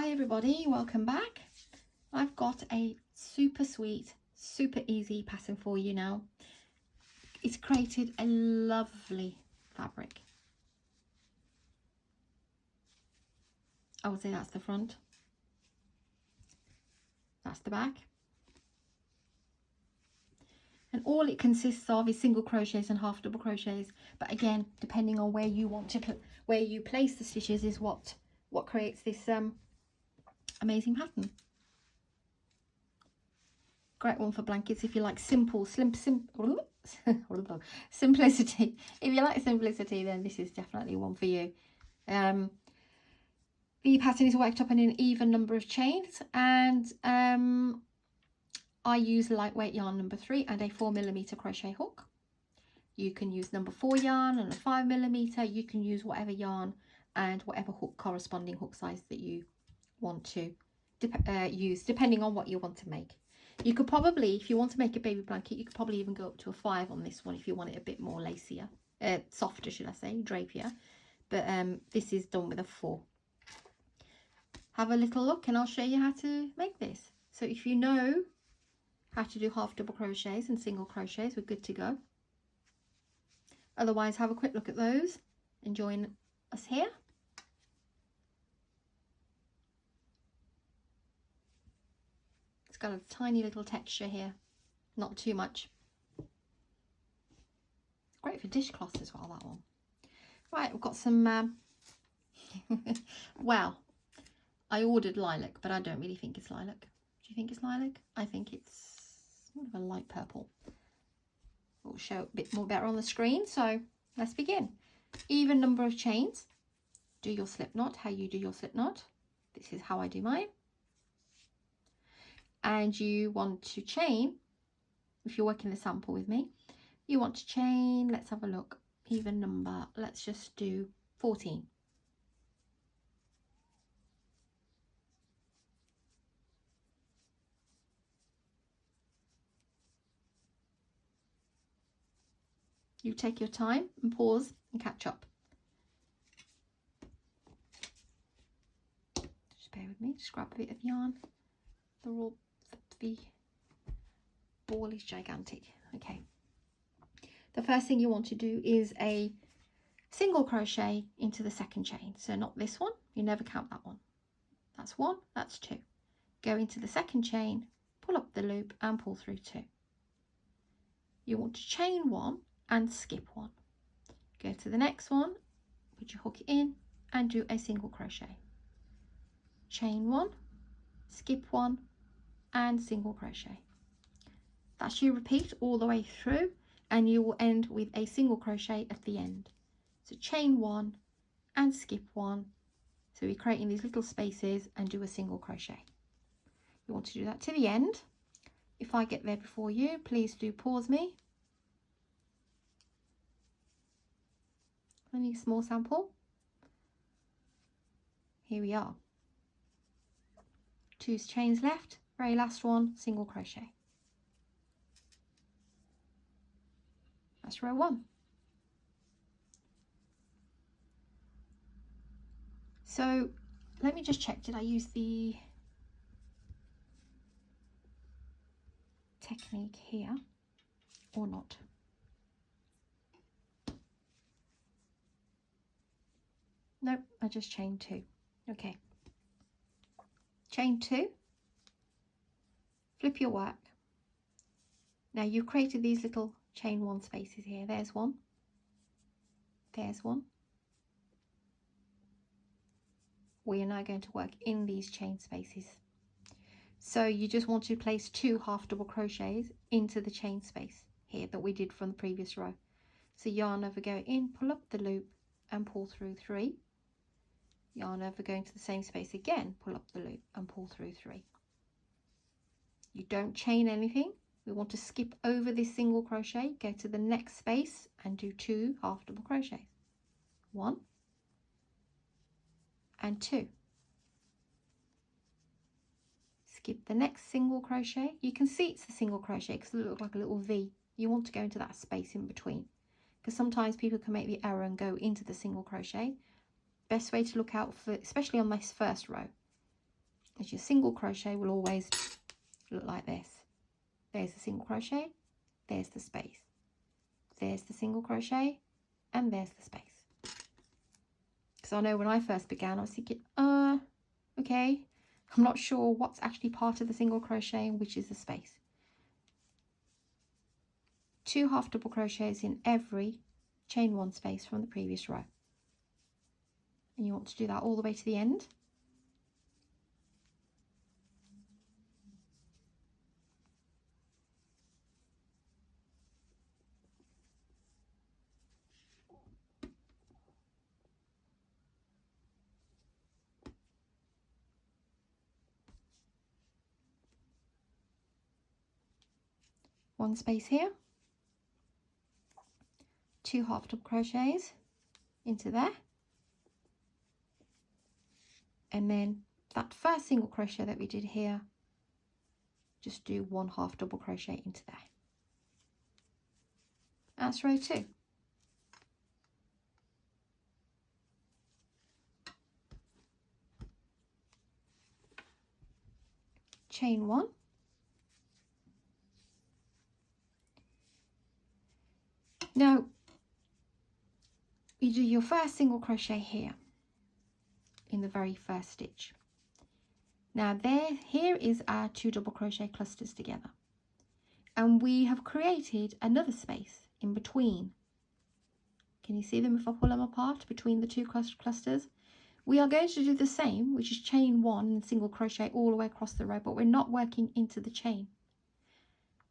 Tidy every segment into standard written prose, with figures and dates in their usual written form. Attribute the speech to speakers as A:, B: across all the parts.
A: Hi everybody, welcome back. I've got a super sweet, super easy pattern for you now. It's created a lovely fabric. I would say that's the front. That's the back. And all it consists of is single crochets and half double crochets. But again, depending on where you want to where you place the stitches is what creates this amazing pattern. Great one for blankets if you like simplicity. If you like simplicity, then this is definitely one for you. The pattern is worked up in an even number of chains, and I use lightweight yarn number 3 and a 4mm crochet hook. You can use number 4 yarn and a 5mm. You can use whatever yarn and whatever hook, corresponding hook size that you want to use, depending on what you want to make. You could probably, if you want to make a baby blanket, you could probably even go up to a 5 on this one if you want it a bit more lacier, softer should I say, drapier. But this is done with a 4. Have a little look and I'll show you how to make this. So if you know how to do half double crochets and single crochets, we're good to go. Otherwise, have a quick look at those and join us here. It's got a tiny little texture here, not too much. Great for dishcloths as well, that one. Right, we've got some well, I ordered lilac, but I don't really think it's lilac. Do you think it's lilac? I think it's sort of a light purple. It will show a bit more better on the screen, so let's begin. Even number of chains. Do your slip knot how you do your slip knot. This is how I do mine. And you want to chain, if you're working the sample with me, you want to chain, let's have a look, even number, let's just do 14. You take your time and pause and catch up. Just bear with me, just grab a bit of yarn. The ball is gigantic. Okay. The first thing you want to do is a single crochet into the second chain. So not this one, you never count that one. That's 1, that's 2. Go into the second chain, pull up the loop and pull through 2. You want to chain 1 and skip 1. Go to the next one, put your hook in and do a single crochet. Chain 1, skip 1 and single crochet. That's you repeat all the way through and you will end with a single crochet at the end. So chain 1 and skip 1. So we're creating these little spaces and do a single crochet. You want to do that to the end. If I get there before you, please do pause me. Only a small sample. Here we are. 2 chains left, very last one, single crochet. That's row 1. So let me just check, did I use the technique here or not? Nope, I just chained 2. Okay. Chain 2, flip your work. Now you've created these little chain 1 spaces here. There's one, there's one. We are now going to work in these chain spaces. So you just want to place 2 half double crochets into the chain space here that we did from the previous row. So yarn over, go in, pull up the loop and pull through 3. Yarn over, go into the same space again, pull up the loop and pull through 3. You don't chain anything. We want to skip over this single crochet, go to the next space and do 2 half double crochets. 1 and 2. Skip the next single crochet. You can see it's the single crochet because it looks like a little V. You want to go into that space in between because sometimes people can make the error and go into the single crochet. Best way to look out for, especially on this first row, as your single crochet will always look like this. There's the single crochet, there's the space, there's the single crochet, and there's the space. Because I know when I first began, I was thinking, okay, I'm not sure what's actually part of the single crochet and which is the space. 2 half double crochets in every chain 1 space from the previous row. And you want to do that all the way to the end. One space here, 2 half double crochets into there, and then that first single crochet that we did here, just do 1 half double crochet into there. That's row 2. Chain 1, now you do your first single crochet here in the very first stitch. Now here is our 2 double crochet clusters together, and we have created another space in between. Can you see them if I pull them apart between the 2 clusters? We are going to do the same, which is chain 1 and single crochet all the way across the row, but we're not working into the chain.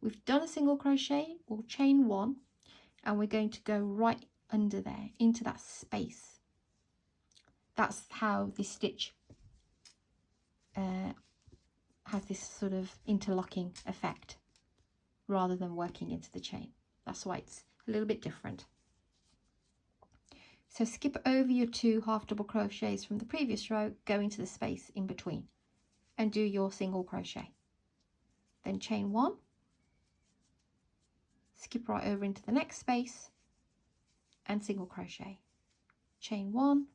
A: We've done a single crochet or chain 1, and we're going to go right under there into that space. That's how this stitch has this sort of interlocking effect rather than working into the chain. That's why it's a little bit different. So skip over your 2 half double crochets from the previous row, go into the space in between and do your single crochet. Then chain 1, skip right over into the next space and single crochet. Chain 1,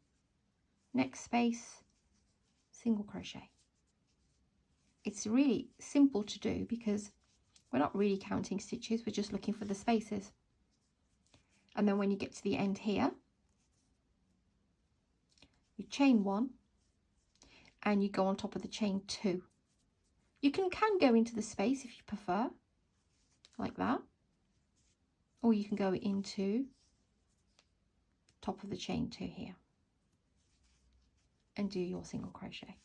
A: next space, single crochet. It's really simple to do because we're not really counting stitches, we're just looking for the spaces. And then when you get to the end here, you chain 1 and you go on top of the chain 2. You can go into the space if you prefer, like that, or you can go into top of the chain 2 here and do your single crochet.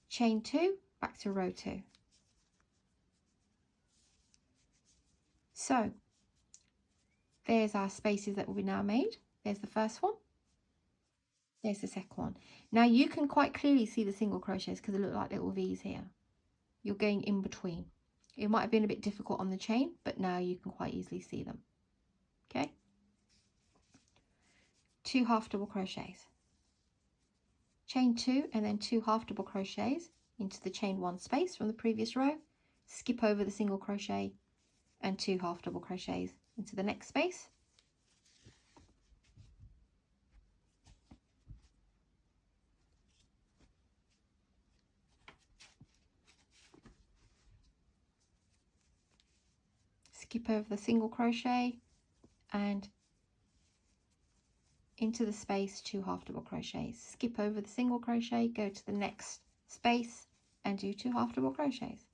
A: Chain 2, back to row 2. So there's our spaces that we now made. There's the first one, there's the second one. Now you can quite clearly see the single crochets because they look like little V's here. You're going in between. It might have been a bit difficult on the chain, but now you can quite easily see them. Okay, 2 half double crochets, chain 2 and then 2 half double crochets into the chain 1 space from the previous row, skip over the single crochet and 2 half double crochets into the next space. Skip over the single crochet and into the space 2 half double crochets. Skip over the single crochet, go to the next space and do 2 half double crochets.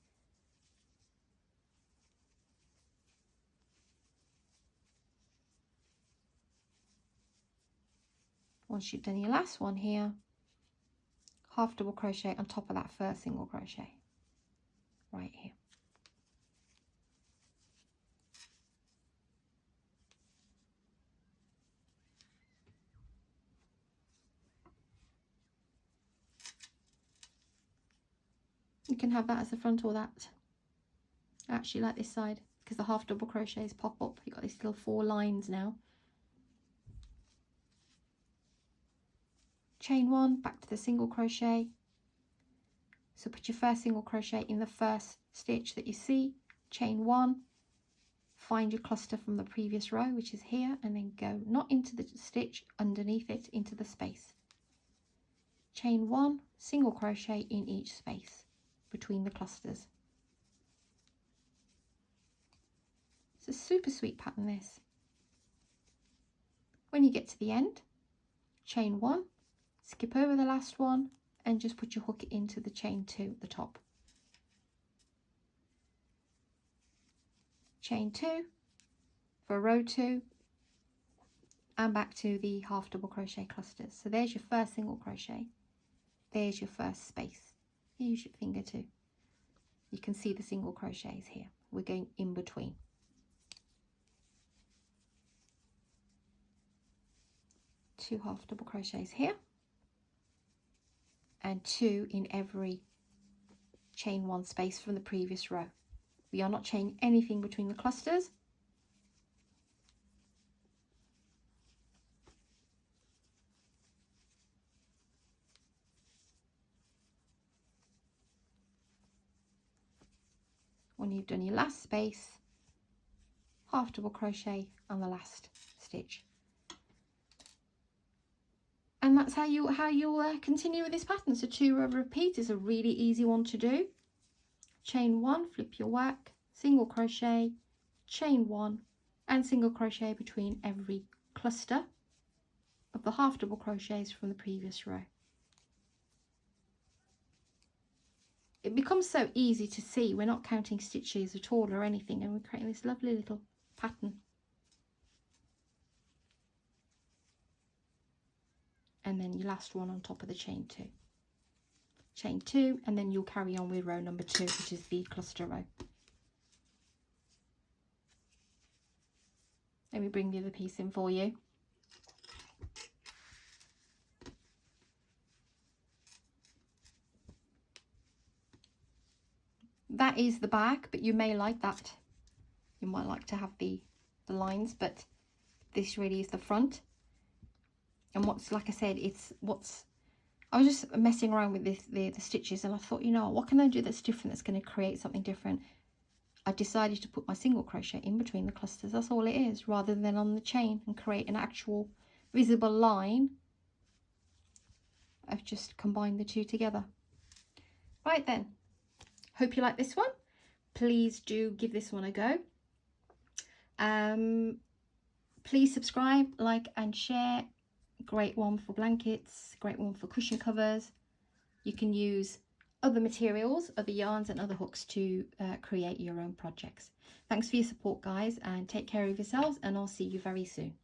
A: Once you've done your last one here, half double crochet on top of that first single crochet right here. You can have that as the front or that. I actually like this side because the half double crochets pop up. You've got these little 4 lines now. Chain 1, back to the single crochet. So put your first single crochet in the first stitch that you see, chain 1, find your cluster from the previous row, which is here, and then go not into the stitch underneath it, into the space. chain 1, single crochet in each space between the clusters. It's a super sweet pattern, this. When you get to the end, chain 1, skip over the last one and just put your hook into the chain 2 at the top. Chain 2 for row 2 and back to the half double crochet clusters. So there's your first single crochet, there's your first space. Use your finger too. You can see the single crochets here. We're going in between. Two half double crochets here and 2 in every chain 1 space from the previous row. We are not chaining anything between the clusters. When you've done your last space, half double crochet on the last stitch. And that's how you'll continue with this pattern. So 2 row repeat is a really easy one to do. Chain 1, flip your work, single crochet, chain 1 and single crochet between every cluster of the half double crochets from the previous row. It becomes so easy to see. We're not counting stitches at all or anything, and we're creating this lovely little pattern. And then your last one on top of the chain 2. Chain 2, and then you'll carry on with row number 2, which is the cluster row. Let me bring the other piece in for you. That is the back, but you may like that. You might like to have the lines, but this really is the front. And like I said, I was just messing around with the stitches, and I thought, you know, what can I do that's different, that's going to create something different? I decided to put my single crochet in between the clusters. That's all it is, rather than on the chain, and create an actual visible line. I've just combined the two together. Right then, hope you like this one. Please do give this one a go. Please subscribe, like and share. Great one for blankets, great one for cushion covers. You can use other materials, other yarns and other hooks to create your own projects. Thanks for your support, guys, and take care of yourselves, and I'll see you very soon.